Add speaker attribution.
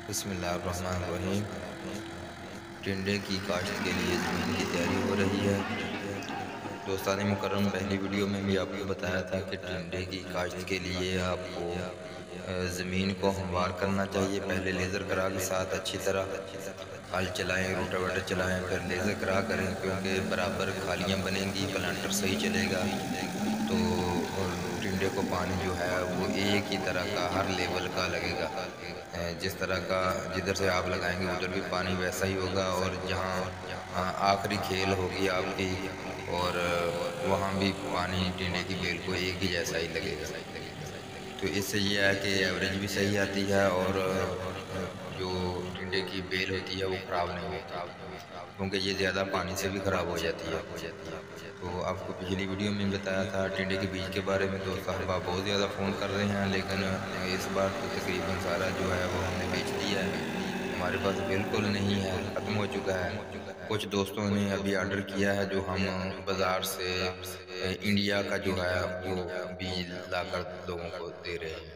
Speaker 1: بسم اللہ الرحمن الرحیم۔ ٹنڈے کی کاشت کے لیے زمین کی تیاری ہو رہی ہے۔ دوستان مکرم، پہلی ویڈیو میں بھی آپ کو بتایا تھا کہ ٹنڈے کی کاشت کے لیے آپ کو زمین کو ہموار کرنا چاہیے۔ پہلے لیزر کرا کے ساتھ اچھی طرح ہل چلائیں، روٹاویٹر چلائیں، پھر لیزر کرا کریں، کیونکہ برابر کھالیاں بنیں گی، پلانٹر صحیح چلے گا تو ٹنڈے کو پانی جو ہے وہ ایک ہی طرح کا، ہر لیول کا لگے گا۔ جس طرح کا جدھر سے آپ لگائیں گے ادھر بھی پانی ویسا ہی ہوگا، اور جہاں آخری کھیل ہوگی آپ کی اور وہاں بھی پانی ٹنڈے کی بیل کو ایک ہی جیسا ہی لگے گا۔ تو اس سے یہ ہے کہ ایوریج بھی صحیح آتی ہے اور جو ٹنڈے کی بیل ہوتی ہے وہ خراب نہیں ہوتی، کیونکہ یہ زیادہ پانی سے بھی خراب ہو جاتی ہے۔ تو آپ کو پچھلی ویڈیو میں بتایا تھا ٹنڈے کے بیج کے بارے میں، دوست احباب بہت زیادہ فون کر رہے ہیں، لیکن اس بار تو تقریباً سارا جو ہے وہ ہم نے بیچ دیا ہے، ہمارے پاس بالکل نہیں ہے، ختم ہو چکا ہے۔ کچھ دوستوں نے ابھی آرڈر کیا ہے جو ہم بازار سے انڈیا کا جو ہے وہ بیج لا کر لوگوں کو دے رہے ہیں۔